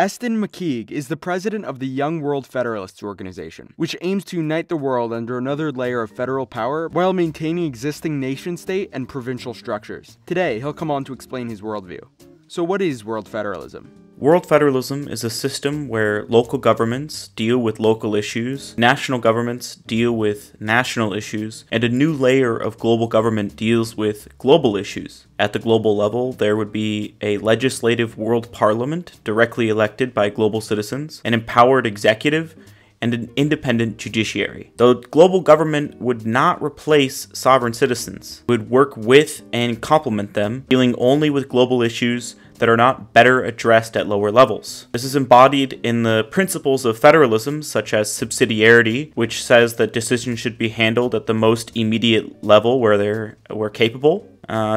Eston McKeague is the president of the Young World Federalists organization, which aims to unite the world under another layer of federal power while maintaining existing nation-state and provincial structures. Today, he'll come on to explain his worldview. So what is world federalism? World federalism is a system where local governments deal with local issues, national governments deal with national issues, and a new layer of global government deals with global issues. At the global level, there would be a legislative world parliament directly elected by global citizens, an empowered executive, and an independent judiciary. The global government would not replace sovereign citizens. It would work with and complement them, dealing only with global issues that are not better addressed at lower levels. This is embodied in the principles of federalism, such as subsidiarity, which says that decisions should be handled at the most immediate level where we're capable.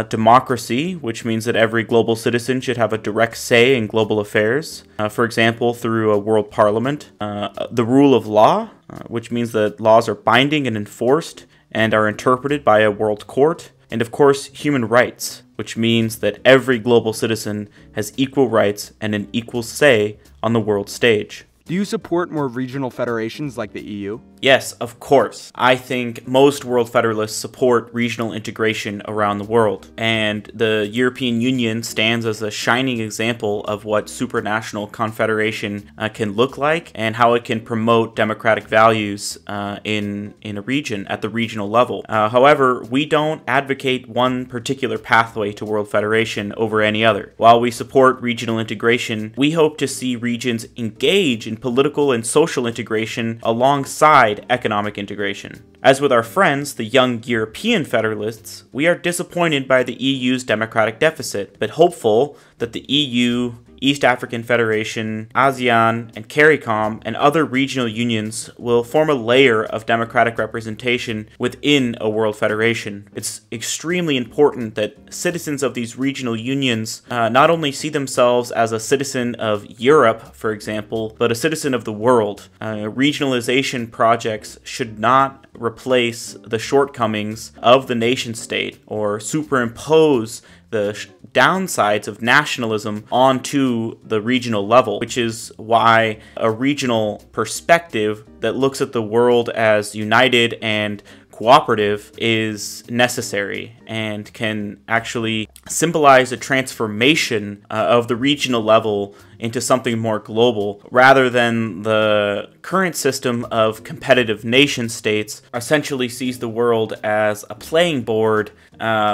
Democracy, which means that every global citizen should have a direct say in global affairs, for example, through a world parliament. The rule of law, which means that laws are binding and enforced and are interpreted by a world court. And of course, human rights, which means that every global citizen has equal rights and an equal say on the world stage. Do you support more regional federations like the EU? Yes, of course. I think most world federalists support regional integration around the world, and the European Union stands as a shining example of what supranational confederation can look like and how it can promote democratic values in a region at the regional level. However, we don't advocate one particular pathway to world federation over any other. While we support regional integration, we hope to see regions engage in political and social integration alongside economic integration. As with our friends, the Young European Federalists, we are disappointed by the EU's democratic deficit, but hopeful that the EU, East African Federation, ASEAN, and CARICOM, and other regional unions will form a layer of democratic representation within a world federation. It's extremely important that citizens of these regional unions not only see themselves as a citizen of Europe, for example, but a citizen of the world. Regionalization projects should not replace the shortcomings of the nation state or superimpose the downsides of nationalism onto the regional level, which is why a regional perspective that looks at the world as united and cooperative is necessary and can actually symbolize a transformation of the regional level into something more global, rather than the current system of competitive nation states essentially sees the world as a playing board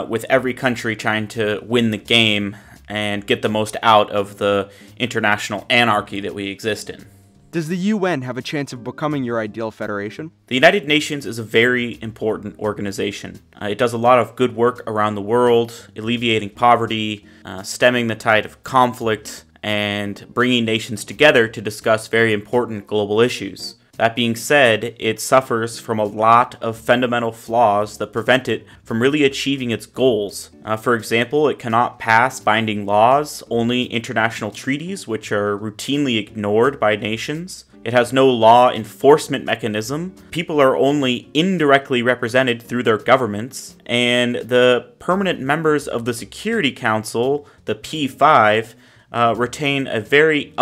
with every country trying to win the game and get the most out of the international anarchy that we exist in. Does the UN have a chance of becoming your ideal federation? The United Nations is a very important organization. It does a lot of good work around the world, alleviating poverty, stemming the tide of conflict, and bringing nations together to discuss very important global issues. That being said, it suffers from a lot of fundamental flaws that prevent it from really achieving its goals. For example, it cannot pass binding laws, only international treaties, which are routinely ignored by nations. It has no law enforcement mechanism. People are only indirectly represented through their governments. And the permanent members of the Security Council, the P5, retain a very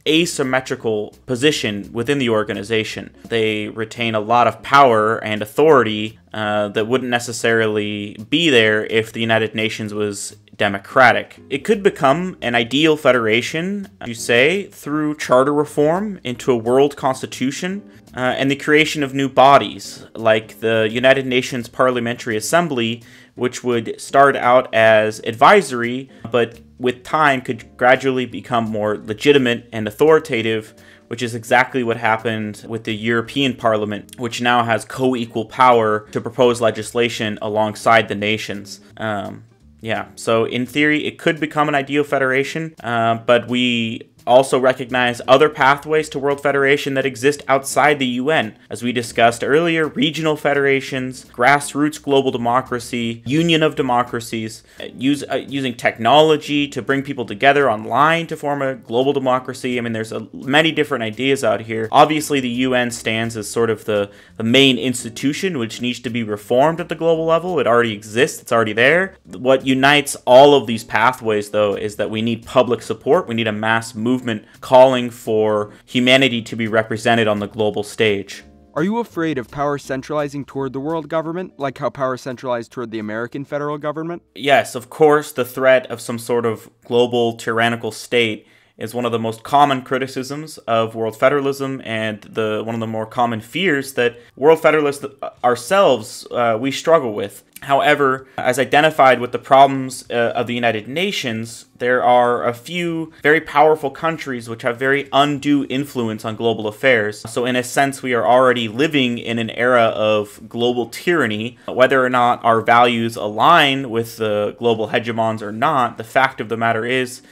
asymmetrical position within the organization. They retain a lot of power and authority that wouldn't necessarily be there if the United Nations was democratic. It could become an ideal federation, you say, through charter reform into a world constitution and the creation of new bodies, like the United Nations Parliamentary Assembly, which would start out as advisory, but with time could gradually become more legitimate and authoritative, which is exactly what happened with the European Parliament, which now has co-equal power to propose legislation alongside the nations. So in theory, it could become an ideal federation, but we also recognize other pathways to world federation that exist outside the UN. As we discussed earlier, regional federations, grassroots global democracy, union of democracies, using technology to bring people together online to form a global democracy. I mean, there's many different ideas out here. Obviously, the UN stands as sort of the main institution which needs to be reformed at the global level. It already exists. It's already there. What unites all of these pathways, though, is that we need public support. We need a mass movement movement calling for humanity to be represented on the global stage. Are you afraid of power centralizing toward the world government, like how power centralized toward the American federal government? Yes, of course, the threat of some sort of global tyrannical state is one of the most common criticisms of world federalism, and one of the more common fears that world federalists ourselves we struggle with. However, as identified with the problems of the United Nations, there are a few very powerful countries which have very undue influence on global affairs. So in a sense, we are already living in an era of global tyranny. Whether or not our values align with the global hegemons or not, the fact of the matter is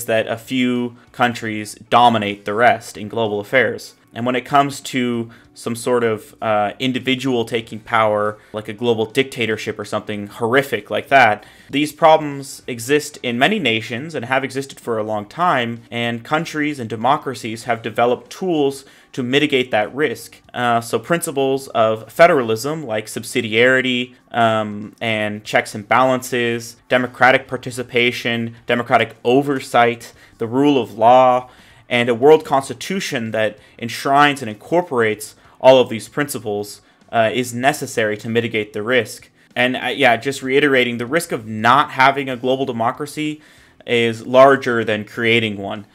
that a few countries dominate the rest in global affairs. And when it comes to some sort of individual taking power, like a global dictatorship or something horrific like that, these problems exist in many nations and have existed for a long time, and countries and democracies have developed tools to mitigate that risk. So principles of federalism, like subsidiarity and checks and balances, democratic participation, democratic oversight, the rule of law, and a world constitution that enshrines and incorporates all of these principles is necessary to mitigate the risk. And just reiterating, the risk of not having a global democracy is larger than creating one,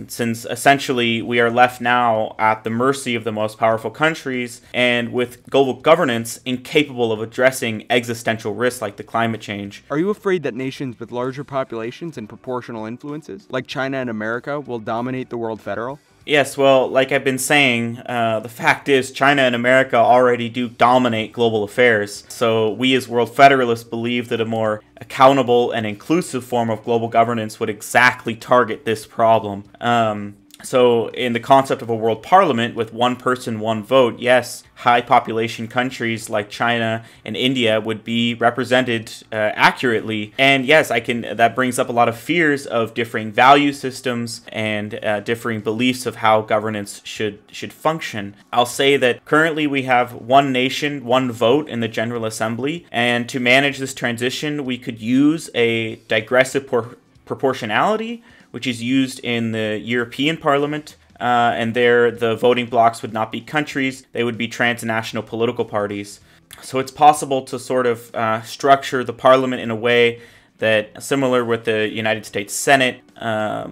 since essentially we are left now at the mercy of the most powerful countries, and with global governance incapable of addressing existential risks like the climate change. Are you afraid that nations with larger populations and proportional influences, like China and America, will dominate the world federal? Yes, well, like I've been saying, the fact is China and America already do dominate global affairs. So we as World Federalists believe that a more accountable and inclusive form of global governance would exactly target this problem. So in the concept of a world parliament with one person, one vote, yes, high population countries like China and India would be represented accurately. And yes, that brings up a lot of fears of differing value systems and differing beliefs of how governance should function. I'll say that currently we have one nation, one vote in the General Assembly, and to manage this transition, we could use a digressive proportionality, which is used in the European Parliament, and there the voting blocks would not be countries, they would be transnational political parties. So it's possible to sort of structure the parliament in a way that, similar with the United States Senate,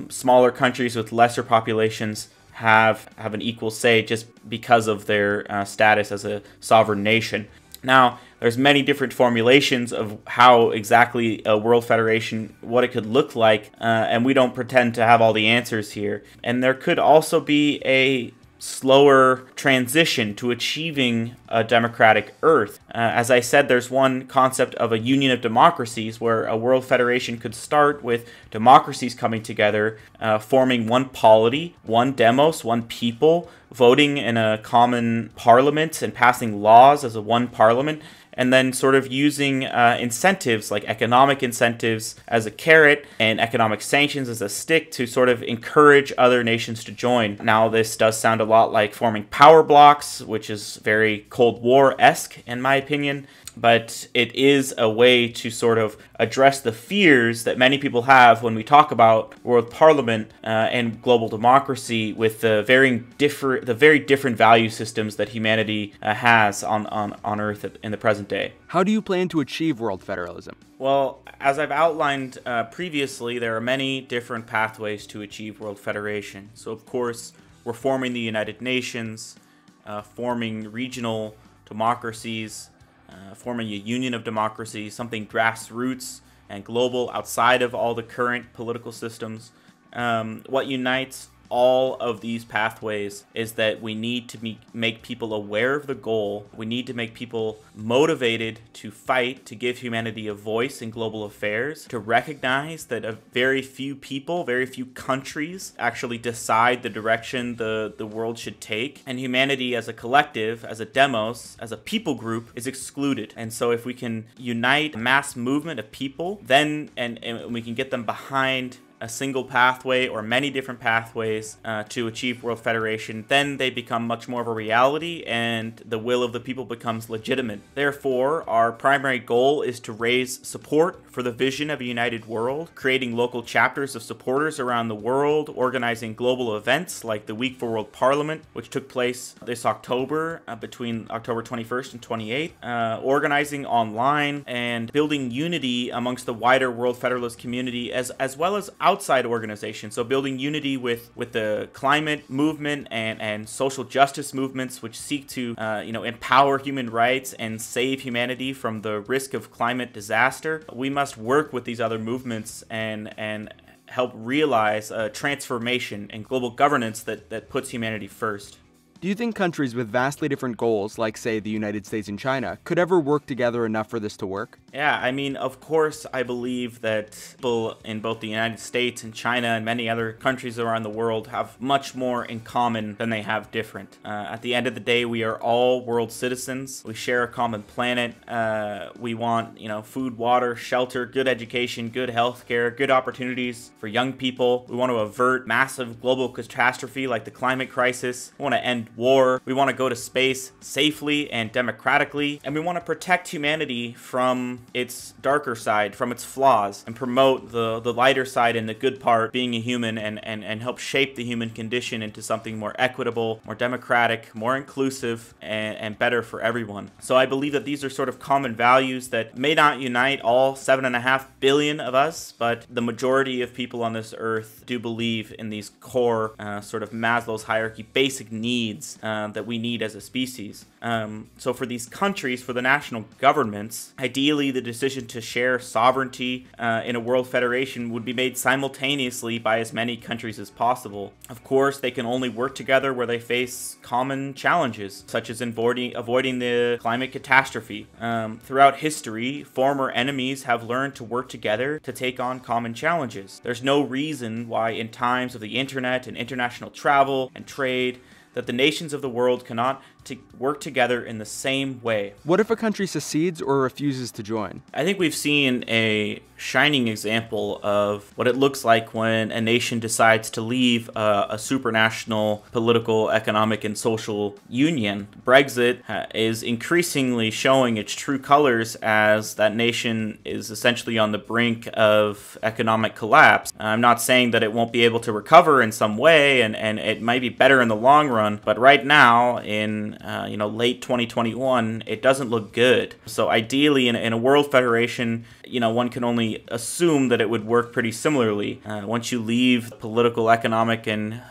smaller countries with lesser populations have an equal say just because of their status as a sovereign nation. Now, there's many different formulations of how exactly a world federation, what it could look like, and we don't pretend to have all the answers here. And there could also be a slower transition to achieving a democratic Earth. As I said, there's one concept of a union of democracies where a world federation could start with democracies coming together, forming one polity, one demos, one people, voting in a common parliament and passing laws as a one parliament, and then sort of using incentives like economic incentives as a carrot and economic sanctions as a stick to sort of encourage other nations to join. Now, this does sound a lot like forming power blocks, which is very Cold War-esque in my opinion, but it is a way to sort of address the fears that many people have when we talk about world parliament and global democracy with the very different value systems that humanity has on Earth in the present day. How do you plan to achieve world federalism? Well, as I've outlined previously, there are many different pathways to achieve world federation. So, of course, we're forming the United Nations, forming regional democracies, forming a union of democracies, something grassroots and global outside of all the current political systems. What unites all of these pathways is that we need to make people aware of the goal. We need to make people motivated to fight, to give humanity a voice in global affairs, to recognize that a very few people, very few countries actually decide the direction the world should take. And humanity as a collective, as a demos, as a people group is excluded. And so if we can unite a mass movement of people, then and we can get them behind a single pathway or many different pathways to achieve World Federation, then they become much more of a reality and the will of the people becomes legitimate. Therefore, our primary goal is to raise support for the vision of a united world, creating local chapters of supporters around the world, organizing global events like the Week for World Parliament, which took place this October, between October 21st and 28th, organizing online and building unity amongst the wider World Federalist community as well as outside organizations. So building unity with the climate movement and social justice movements which seek to empower human rights and save humanity from the risk of climate disaster. We must work with these other movements and help realize a transformation in global governance that puts humanity first. Do you think countries with vastly different goals, like, say, the United States and China, could ever work together enough for this to work? Yeah, I mean, of course, I believe that people in both the United States and China and many other countries around the world have much more in common than they have different. At the end of the day, we are all world citizens. We share a common planet. We want, food, water, shelter, good education, good healthcare, good opportunities for young people. We want to avert massive global catastrophe like the climate crisis. We want to end war. We want to go to space safely and democratically, and we want to protect humanity from its darker side, from its flaws, and promote the lighter side and the good part, being a human, and help shape the human condition into something more equitable, more democratic, more inclusive, and better for everyone. So I believe that these are sort of common values that may not unite all 7.5 billion of us, but the majority of people on this earth do believe in these core sort of Maslow's hierarchy basic needs that we need as a species. So for these countries, for the national governments, ideally the decision to share sovereignty in a world federation would be made simultaneously by as many countries as possible. Of course, they can only work together where they face common challenges, such as avoiding the climate catastrophe. Throughout history, former enemies have learned to work together to take on common challenges. There's no reason why in times of the internet and international travel and trade that the nations of the world cannot work together in the same way. What if a country secedes or refuses to join? I think we've seen a shining example of what it looks like when a nation decides to leave a supranational political, economic, and social union. Brexit is increasingly showing its true colors as that nation is essentially on the brink of economic collapse. I'm not saying that it won't be able to recover in some way, and it might be better in the long run, but right now, in late 2021, it doesn't look good. So ideally, in a world federation, one can only assume that it would work pretty similarly. Once you leave the political, economic, and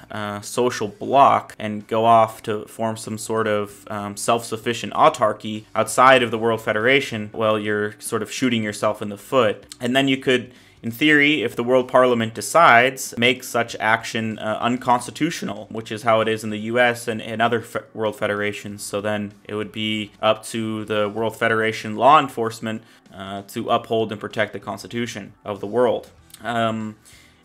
social bloc and go off to form some sort of self-sufficient autarky outside of the World Federation, well, you're sort of shooting yourself in the foot. And then you could, in theory, if the World Parliament decides, make such action unconstitutional, which is how it is in the US and other world federations. So then it would be up to the World Federation law enforcement to uphold and protect the Constitution of the world.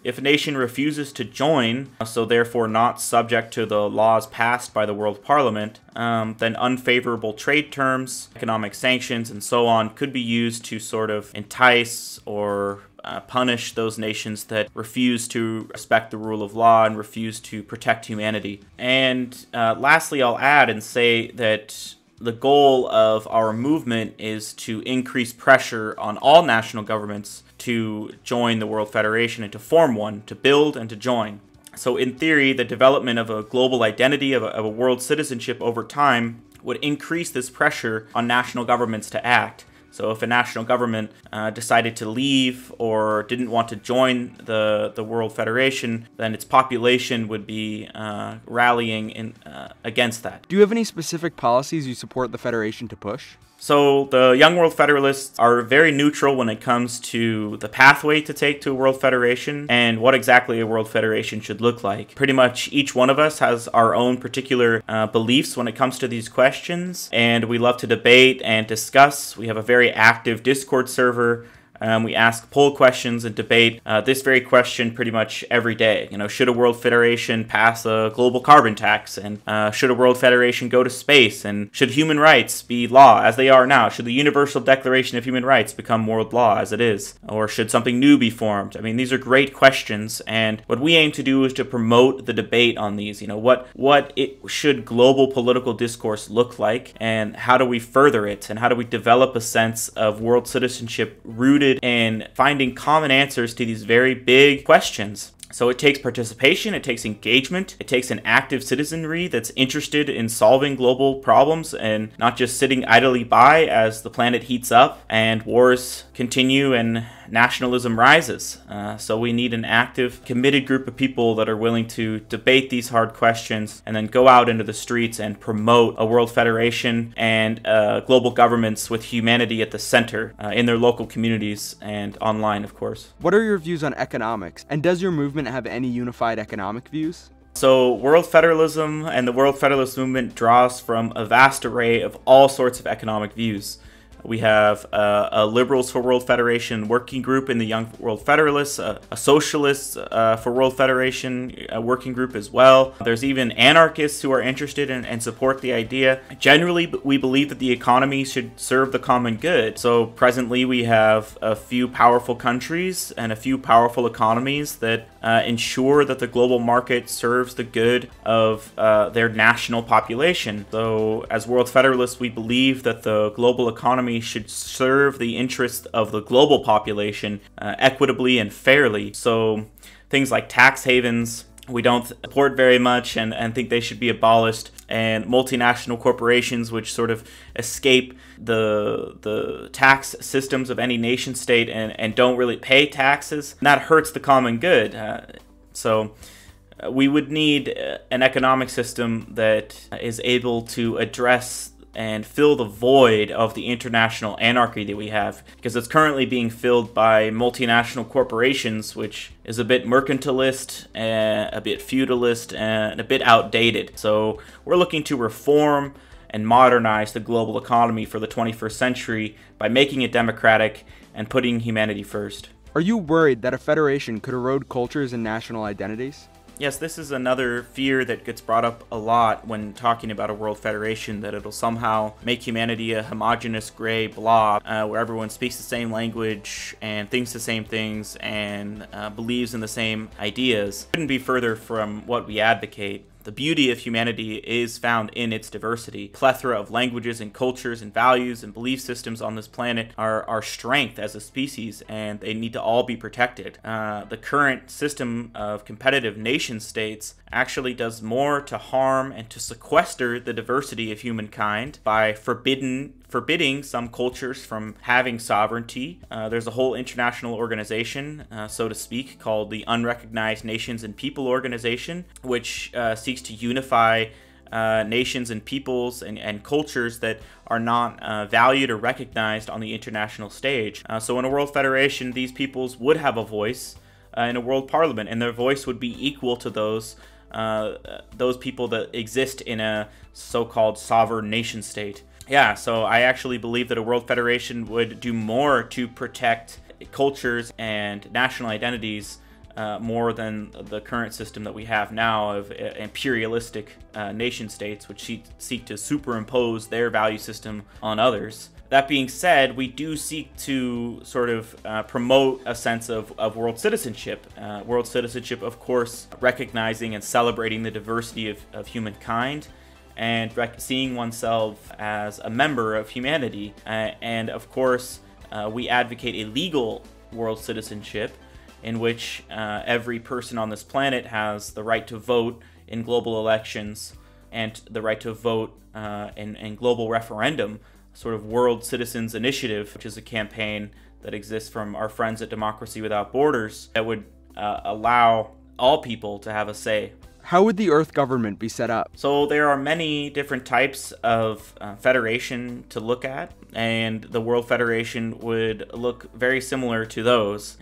If a nation refuses to join, so therefore not subject to the laws passed by the World Parliament, then unfavorable trade terms, economic sanctions, and so on could be used to sort of entice or punish those nations that refuse to respect the rule of law and refuse to protect humanity. And lastly, I'll add and say that the goal of our movement is to increase pressure on all national governments to join the World Federation and to form one, to build and to join. So in theory, the development of a global identity, of a world citizenship over time would increase this pressure on national governments to act. So if a national government decided to leave or didn't want to join the World Federation, then its population would be rallying against that. Do you have any specific policies you support the Federation to push? So the Young World Federalists are very neutral when it comes to the pathway to take to a World Federation and what exactly a World Federation should look like. Pretty much each one of us has our own particular beliefs when it comes to these questions, and we love to debate and discuss. We have a very active Discord server We ask poll questions and debate this very question pretty much every day. Should a World Federation pass a global carbon tax? And should a World Federation go to space? And should human rights be law as they are now? Should the Universal Declaration of Human Rights become world law as it is? Or should something new be formed? I mean, these are great questions, and what we aim to do is to promote the debate on these. What should global political discourse look like, and how do we further it, and how do we develop a sense of world citizenship rooted in finding common answers to these very big questions. So it takes participation, it takes engagement, it takes an active citizenry that's interested in solving global problems and not just sitting idly by as the planet heats up and wars continue and nationalism rises. So we need an active, committed group of people that are willing to debate these hard questions and then go out into the streets and promote a world federation and global governments with humanity at the center in their local communities and online, of course. What are your views on economics, and does your movement have any unified economic views? So World Federalism and the World Federalist Movement draws from a vast array of all sorts of economic views. We have a Liberals for World Federation working group in the Young World Federalists, a Socialists for World Federation working group as well. There's even anarchists who are interested in and support the idea. Generally, we believe that the economy should serve the common good. So presently, we have a few powerful countries and a few powerful economies that ensure that the global market serves the good of their national population. So as World Federalists, we believe that the global economy should serve the interests of the global population equitably and fairly. So things like tax havens, we don't support very much and think they should be abolished. And multinational corporations which sort of escape the tax systems of any nation state and don't really pay taxes, that hurts the common good. So we would need an economic system that is able to address and fill the void of the international anarchy that we have, because it's currently being filled by multinational corporations, which is a bit mercantilist, a bit feudalist, and a bit outdated. So we're looking to reform and modernize the global economy for the 21st century by making it democratic and putting humanity first. Are you worried that a federation could erode cultures and national identities? Yes, this is another fear that gets brought up a lot when talking about a world federation, that it'll somehow make humanity a homogenous gray blob where everyone speaks the same language and thinks the same things and believes in the same ideas. It couldn't be further from what we advocate. The beauty of humanity is found in its diversity. Plethora of languages and cultures and values and belief systems on this planet are our strength as a species, and they need to all be protected. The current system of competitive nation states actually does more to harm and to sequester the diversity of humankind by forbidding some cultures from having sovereignty. There's a whole international organization, so to speak, called the Unrecognized Nations and People Organization, which seeks to unify nations and peoples and cultures that are not valued or recognized on the international stage. So in a world federation, these peoples would have a voice in a world parliament, and their voice would be equal to those people that exist in a so-called sovereign nation state. Yeah, so I actually believe that a world federation would do more to protect cultures and national identities more than the current system that we have now of imperialistic nation states which seek to superimpose their value system on others. That being said, we do seek to sort of promote a sense of world citizenship. World citizenship, of course, recognizing and celebrating the diversity of humankind, and seeing oneself as a member of humanity. And of course, we advocate a legal world citizenship in which every person on this planet has the right to vote in global elections and the right to vote in global referendum, sort of World Citizens Initiative, which is a campaign that exists from our friends at Democracy Without Borders that would allow all people to have a say. How would the Earth government be set up? So there are many different types of federation to look at, and the World Federation would look very similar to those.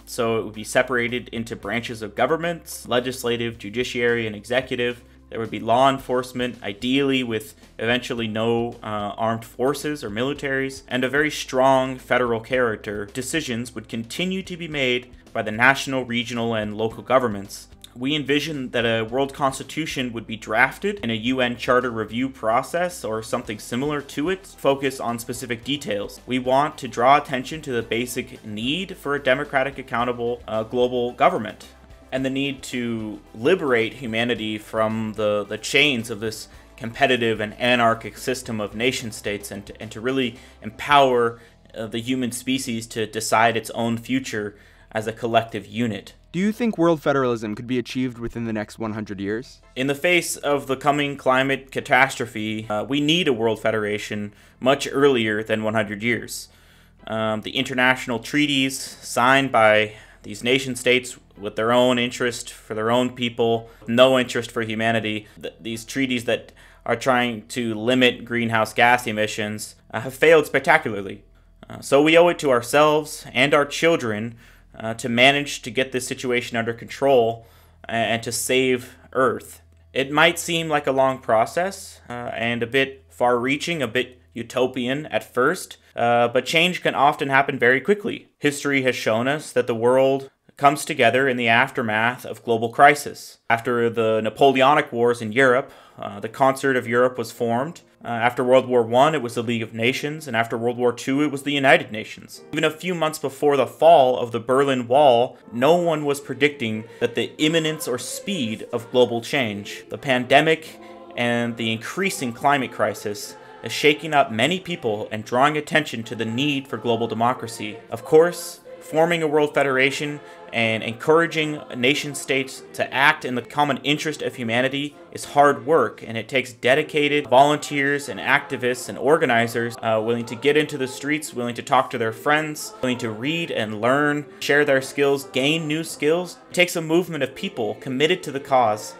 So it would be separated into branches of governments: legislative, judiciary, and executive. There would be law enforcement, ideally with eventually no armed forces or militaries, and a very strong federal character. Decisions would continue to be made by the national, regional, and local governments. We envision that a world constitution would be drafted in a UN charter review process or something similar to it, focus on specific details. We want to draw attention to the basic need for a democratic, accountable global government, and the need to liberate humanity from the chains of this competitive and anarchic system of nation states, and to really empower the human species to decide its own future as a collective unit. Do you think world federalism could be achieved within the next 100 years? In the face of the coming climate catastrophe, we need a world federation much earlier than 100 years. The international treaties signed by these nation states with their own interest for their own people, no interest for humanity, these treaties that are trying to limit greenhouse gas emissions, have failed spectacularly. So we owe it to ourselves and our children to manage to get this situation under control and to save Earth. It might seem like a long process and a bit far-reaching, a bit utopian at first, but change can often happen very quickly. History has shown us that the world comes together in the aftermath of global crisis. After the Napoleonic Wars in Europe, the Concert of Europe was formed. After World War I, it was the League of Nations, and after World War II, it was the United Nations. Even a few months before the fall of the Berlin Wall, no one was predicting that the imminence or speed of global change, the pandemic, and the increasing climate crisis is shaking up many people and drawing attention to the need for global democracy. Of course, forming a world federation and encouraging nation states to act in the common interest of humanity is hard work, and it takes dedicated volunteers and activists and organizers willing to get into the streets, willing to talk to their friends, willing to read and learn, share their skills, gain new skills. It takes a movement of people committed to the cause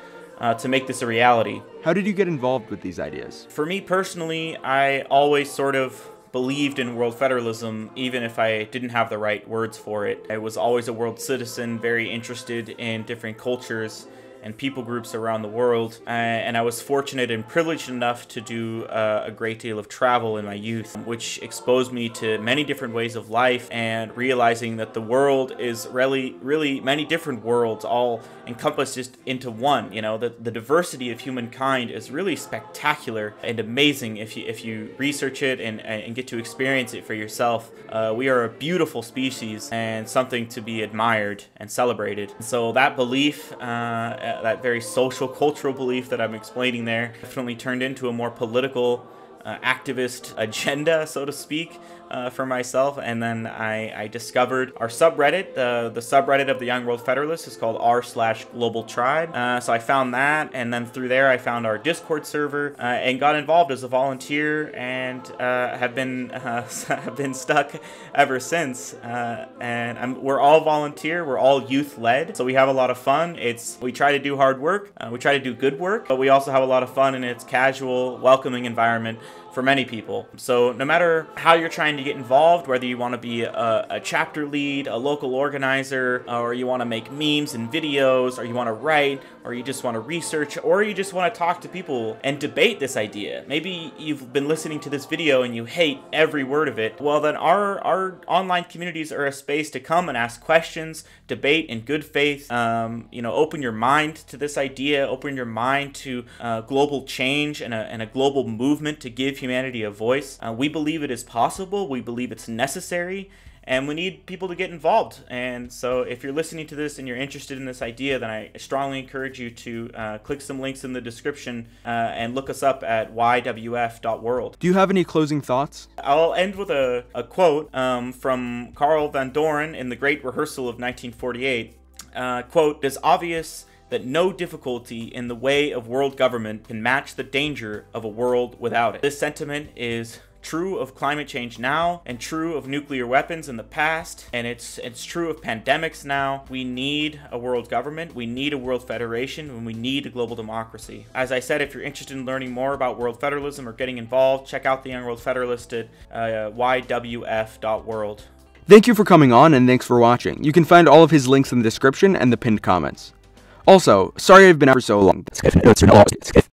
to make this a reality. How did you get involved with these ideas? For me personally, I always sort of believed in world federalism, even if I didn't have the right words for it. I was always a world citizen, very interested in different cultures and people groups around the world, and I was fortunate and privileged enough to do a great deal of travel in my youth, which exposed me to many different ways of life, and realizing that the world is really many different worlds all encompassed just into one. You know, the diversity of humankind is really spectacular and amazing if you research it and get to experience it for yourself. We are a beautiful species and something to be admired and celebrated. So that belief, that very social, cultural belief that I'm explaining there, definitely turned into a more political, activist agenda, so to speak, for myself. And then I discovered our subreddit. The subreddit of the Young World Federalists is called r/Global Tribe. So I found that, and then through there I found our Discord server and got involved as a volunteer, and have been stuck ever since. And we're all volunteer. We're all youth led, so we have a lot of fun. We try to do hard work. We try to do good work, but we also have a lot of fun, and it's casual, welcoming environment for many people. So no matter how you're trying to get involved, whether you want to be a chapter lead, a local organizer, or you want to make memes and videos, or you want to write, or you just want to research, or you just want to talk to people and debate this idea. Maybe you've been listening to this video and you hate every word of it. Well, then our online communities are a space to come and ask questions, debate in good faith, open your mind to this idea, open your mind to global change and a global movement to give humanity a voice. We believe it is possible. We believe it's necessary, and we need people to get involved. And so if you're listening to this and you're interested in this idea, then I strongly encourage you to click some links in the description and look us up at ywf.world. Do you have any closing thoughts? I'll end with a quote from Carl Van Doren in The Great Rehearsal of 1948. Quote, "It is obvious that no difficulty in the way of world government can match the danger of a world without it." This sentiment is true of climate change now, and true of nuclear weapons in the past, and it's true of pandemics now. We need a world government, we need a world federation, and we need a global democracy. As I said, if you're interested in learning more about world federalism or getting involved, check out the Young World Federalist at ywf.world. Thank you for coming on, and thanks for watching. You can find all of his links in the description and the pinned comments. Also, sorry I've been out for so long.